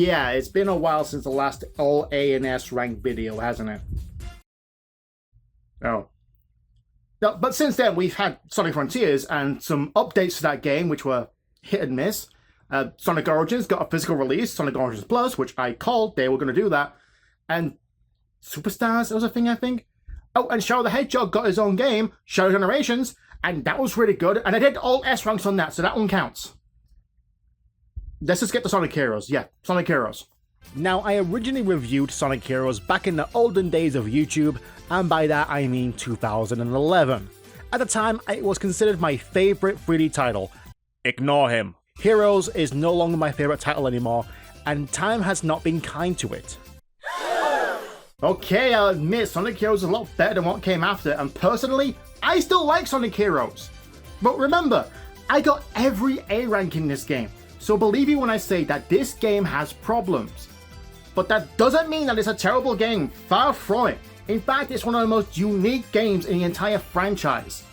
Yeah, it's been a while since the last all A and S ranked video, hasn't it? Oh. No, but since then, we've had Sonic Frontiers and some updates to that game, which were hit and miss. Sonic Origins got a physical release, Sonic Origins Plus, which I called they were going to do that. And Superstars was a thing, I think. Oh, and Shadow the Hedgehog got his own game, Shadow Generations, and that was really good. And I did all S ranks on that, so that one counts. Let's just get to Sonic Heroes. Yeah, Sonic Heroes. Now, I originally reviewed Sonic Heroes back in the olden days of YouTube, and by that I mean 2011. At the time, it was considered my favorite 3D title. Ignore him. Heroes is no longer my favorite title anymore, and time has not been kind to it. Okay, I'll admit Sonic Heroes is a lot better than what came after, and personally, I still like Sonic Heroes. But remember, I got every A rank in this game, so believe me when I say that this game has problems. But that doesn't mean that it's a terrible game, far from it. In fact, it's one of the most unique games in the entire franchise.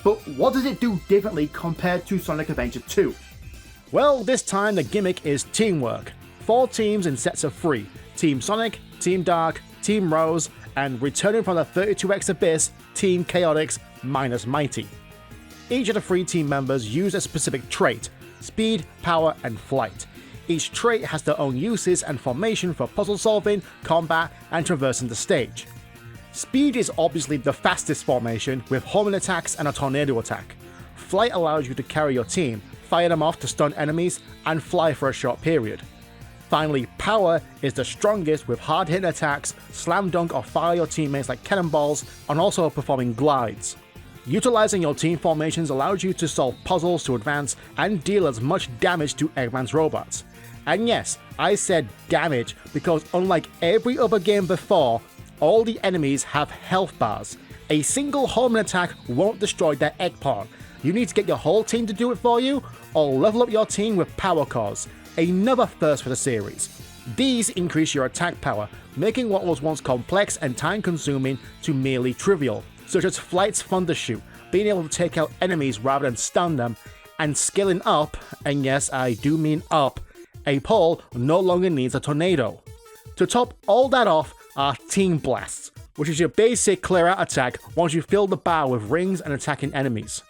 But what does it do differently compared to Sonic Adventure 2? Well, this time the gimmick is teamwork. 4 teams in sets of 3. Team Sonic, Team Dark, Team Rose, and returning from the 32X Abyss, Team Chaotix minus Mighty. Each of the 3 team members use a specific trait: speed, power, and flight. Each trait has their own uses and formation for puzzle solving, combat, and traversing the stage. Speed is obviously the fastest formation, with homing attacks and a tornado attack. Flight allows you to carry your team, fire them off to stun enemies, and fly for a short period. Finally, power is the strongest, with hard-hitting attacks, slam dunk or fire your teammates like cannonballs, and also performing glides. Utilizing your team formations allows you to solve puzzles to advance and deal as much damage to Eggman's robots. And yes, I said damage because unlike every other game before, all the enemies have health bars. A single homing attack won't destroy their egg pod. You need to get your whole team to do it for you, or level up your team with power cores, another first for the series. These increase your attack power, making what was once complex and time-consuming to merely trivial, such as Flight's Thundershoot, being able to take out enemies rather than stun them, and scaling up, and yes, I do mean up, a pole no longer needs a tornado. To top all that off are Team Blasts, which is your basic clear-out attack once you fill the bar with rings and attacking enemies.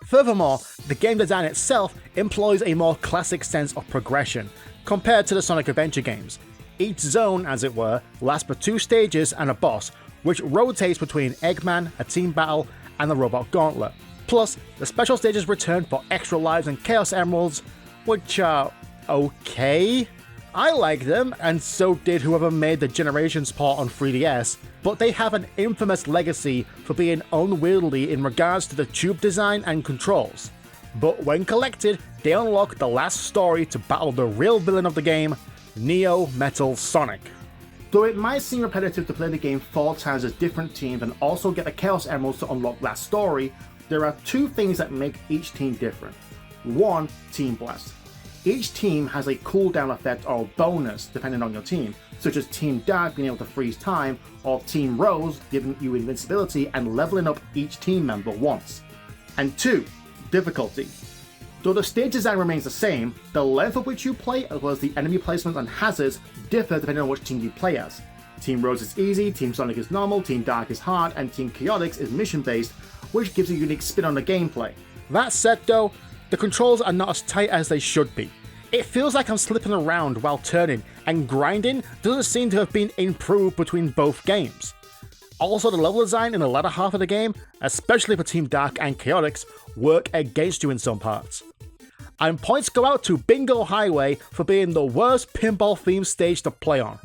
Furthermore, the game design itself employs a more classic sense of progression, compared to the Sonic Adventure games. Each zone, as it were, lasts for 2 stages and a boss, which rotates between Eggman, a team battle, and the Robot Gauntlet. Plus, the special stages return for extra lives and Chaos Emeralds, which are okay. I like them, and so did whoever made the Generations port on 3DS, but they have an infamous legacy for being unwieldy in regards to the tube design and controls. But when collected, they unlock the last story to battle the real villain of the game, Neo Metal Sonic. Though it might seem repetitive to play the game 4 times as different teams and also get the Chaos Emeralds to unlock that story, there are 2 things that make each team different. 1. Team Blast. Each team has a cooldown effect or bonus depending on your team, such as Team Dark being able to freeze time, or Team Rose giving you invincibility and leveling up each team member once. And 2. Difficulty. Though the stage design remains the same, the length of which you play as well as the enemy placements and hazards differ depending on which team you play as. Team Rose is easy, Team Sonic is normal, Team Dark is hard, and Team Chaotix is mission based, which gives a unique spin on the gameplay. That said though, the controls are not as tight as they should be. It feels like I'm slipping around while turning, and grinding doesn't seem to have been improved between both games. Also, the level design in the latter half of the game, especially for Team Dark and Chaotix, work against you in some parts. And points go out to Bingo Highway for being the worst pinball-themed stage to play on,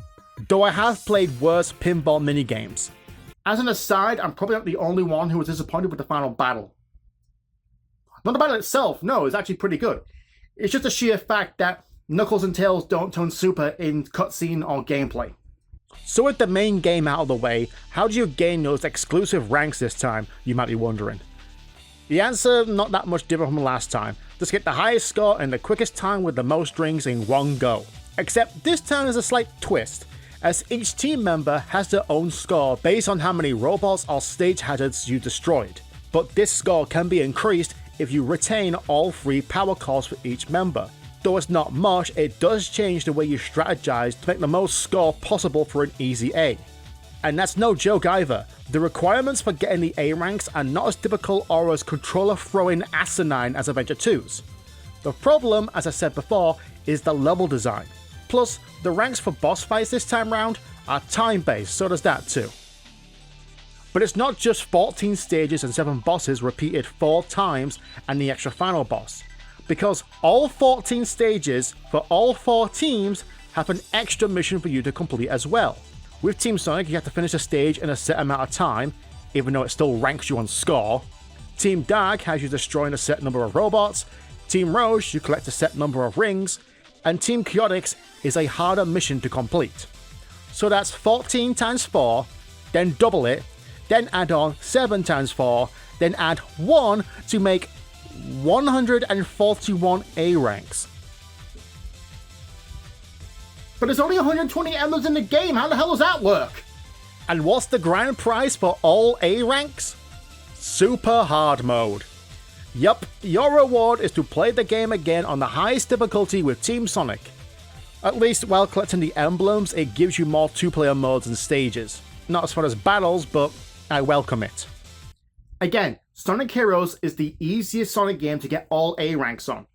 though I have played worse pinball minigames. As an aside, I'm probably not the only one who was disappointed with the final battle. Not the battle itself, no, it's actually pretty good. It's just a sheer fact that Knuckles and Tails don't turn super in cutscene or gameplay. So with the main game out of the way, how do you gain those exclusive ranks this time, you might be wondering? The answer, not that much different from last time. Just get the highest score and the quickest time with the most rings in one go. Except this time there's a slight twist, as each team member has their own score based on how many robots or stage hazards you destroyed. But this score can be increased if you retain all 3 power cores for each member. though it's not much, it does change the way you strategize to make the most score possible for an easy A. And that's no joke either. The requirements for getting the A ranks are not as difficult or as controller throwing asinine as Adventure 2's. The problem, as I said before, is the level design. Plus, the ranks for boss fights this time round are time-based, so does that too. But it's not just 14 stages and 7 bosses repeated 4 times and the extra final boss, because all 14 stages for all 4 teams have an extra mission for you to complete as well. With Team Sonic, you have to finish a stage in a set amount of time, even though it still ranks you on score. Team Dark has you destroying a set number of robots. Team Rouge, you collect a set number of rings. And Team Chaotix is a harder mission to complete. So that's 14 times 4, then double it, then add on 7 times 4, then add 1 to make 141 A ranks. But there's only 120 emeralds in the game, how the hell does that work? And what's the grand prize for all A ranks? Super Hard Mode. Yup, your reward is to play the game again on the highest difficulty with Team Sonic. At least while collecting the emblems, it gives you more 2-player modes and stages. Not as far as battles, but I welcome it. Again, Sonic Heroes is the easiest Sonic game to get all A ranks on.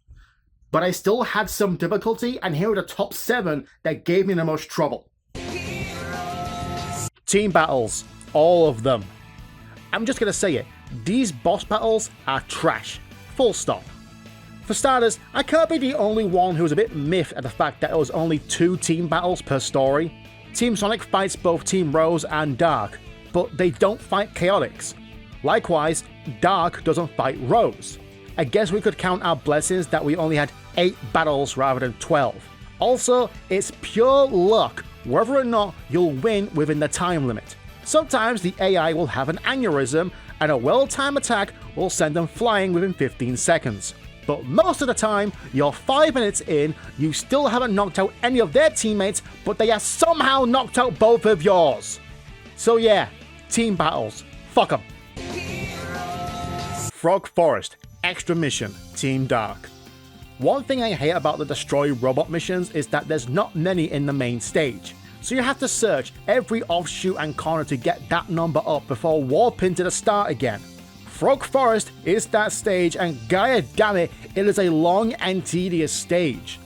But I still had some difficulty, and here are the top 7 that gave me the most trouble. Team battles. All of them. I'm just gonna say it. These boss battles are trash. Full stop. For starters, I can't be the only one who was a bit miffed at the fact that it was only 2 team battles per story. Team Sonic fights both Team Rose and Dark, but they don't fight Chaotix. Likewise, Dark doesn't fight Rose. I guess we could count our blessings that we only had 8 battles rather than 12. Also, it's pure luck whether or not you'll win within the time limit. Sometimes the AI will have an aneurysm and a well-timed attack will send them flying within 15 seconds. But most of the time, you're 5 minutes in, you still haven't knocked out any of their teammates, but they have somehow knocked out both of yours. So yeah, team battles. Fuck 'em. Frog Forest. Extra mission. Team Dark. One thing I hate about the Destroy Robot missions is that there's not many in the main stage. So you have to search every offshoot and corner to get that number up before warping to the start again. Frog Forest is that stage, and god damn it, it is a long and tedious stage.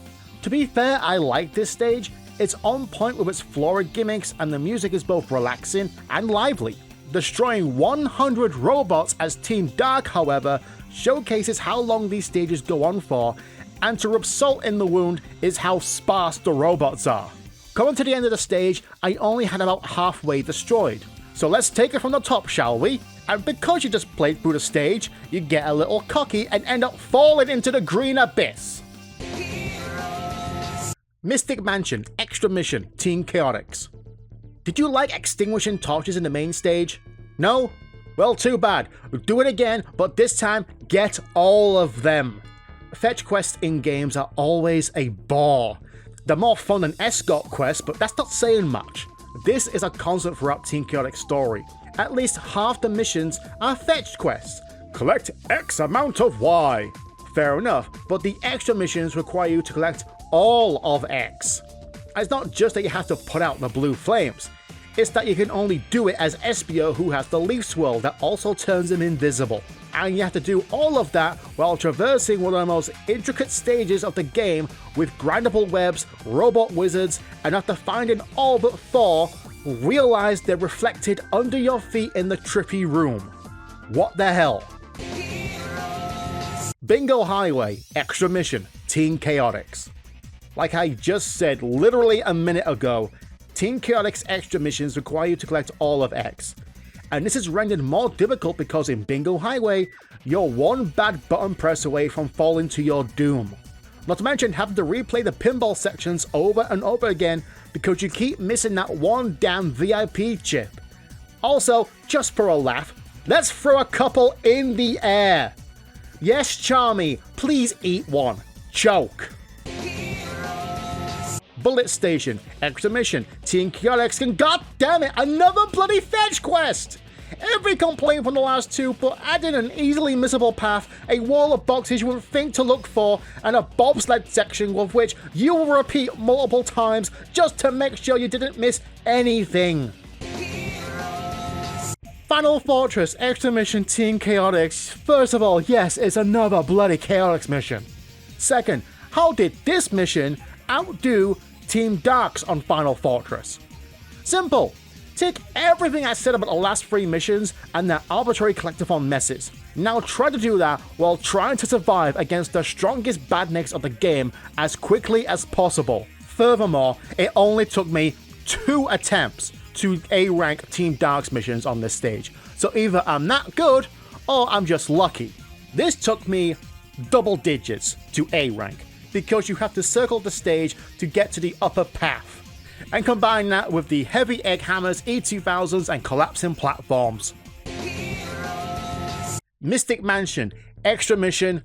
To be fair, I like this stage. It's on point with its flora gimmicks, and the music is both relaxing and lively. Destroying 100 robots as Team Dark, however, showcases how long these stages go on for, and to rub salt in the wound is how sparse the robots are. Coming to the end of the stage, I only had about halfway destroyed. So let's take it from the top, shall we? And because you just played through the stage, you get a little cocky and end up falling into the green abyss. Mystic Mansion, Extra Mission, Team Chaotix. Did you like extinguishing torches in the main stage? No? Well, too bad. Do it again, but this time, get all of them. Fetch quests in games are always a bore. They're more fun than escort quests, but that's not saying much. This is a constant throughout Team Chaotix's story. At least half the missions are fetch quests. Collect X amount of Y. Fair enough, but the extra missions require you to collect all of X. It's not just that you have to put out the blue flames. It's that you can only do it as Espio, who has the leaf swirl that also turns him invisible. And you have to do all of that while traversing one of the most intricate stages of the game with grindable webs, robot wizards, and after finding all but 4, realize they're reflected under your feet in the trippy room. What the hell? Bingo Highway, Extra Mission, Team Chaotix. Like I just said literally a minute ago, Team Chaotix extra missions require you to collect all of X. And this is rendered more difficult because in Bingo Highway, you're one bad button press away from falling to your doom. Not to mention having to replay the pinball sections over and over again because you keep missing that one damn VIP chip. Also, just for a laugh, let's throw a couple in the air. Yes, Charmy, please eat one. Choke. Bullet Station, Extra Mission, Team Chaotix, and god damn it, another bloody fetch quest! every complaint from the last two, but add in an easily missable path, a wall of boxes you would think to look for, and a bobsled section of which you will repeat multiple times just to make sure you didn't miss anything. Final Fortress Extra Mission Team Chaotix. First of all, yes, it's another bloody Chaotix mission. Second, how did this mission outdo Team Dark's on Final Fortress? Simple. Take everything I said about the last 3 missions and their arbitrary collectathon messes. Now try to do that while trying to survive against the strongest badniks of the game as quickly as possible. Furthermore, it only took me 2 attempts to A-rank Team Dark's missions on this stage, so either I'm not good or I'm just lucky. This took me double digits to A-rank, because you have to circle the stage to get to the upper path, and combine that with the heavy egg hammers, E2000s, and collapsing platforms. Mystic Mansion Extra Mission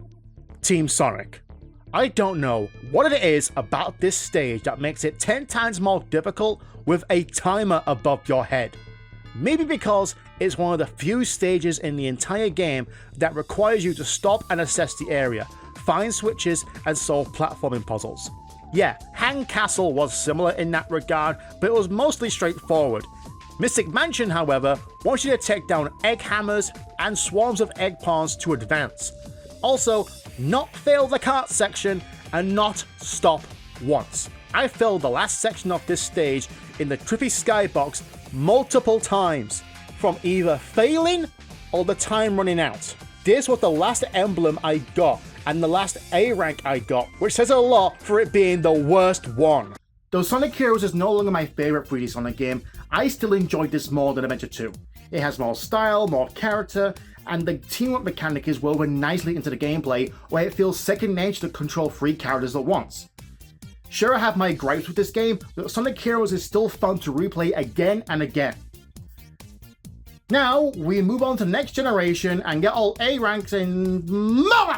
Team Sonic. I don't know what it is about this stage that makes it 10 times more difficult with a timer above your head. Maybe because it's one of the few stages in the entire game that requires you to stop and assess the area, find switches, and solve platforming puzzles. Yeah, Hang Castle was similar in that regard, but it was mostly straightforward. Mystic Mansion, however, wants you to take down egg hammers and swarms of egg pawns to advance. Also, not fail the cart section and not stop once. I failed the last section of this stage in the trippy skybox multiple times, from either failing or the time running out. This was the last emblem I got and the last A rank I got, which says a lot for it being the worst one. Though Sonic Heroes is no longer my favourite 3D Sonic game, I still enjoyed this more than Adventure 2. It has more style, more character, and the teamwork mechanic is woven nicely into the gameplay, where it feels second nature to control 3 characters at once. Sure, I have my gripes with this game, but Sonic Heroes is still fun to replay again and again. Now, we move on to the next generation and get all A ranks in more!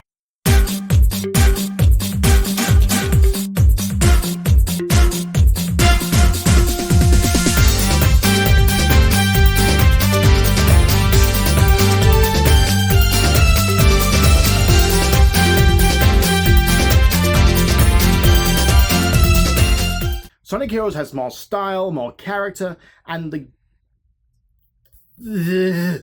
Sonic Heroes has more style, more character, and the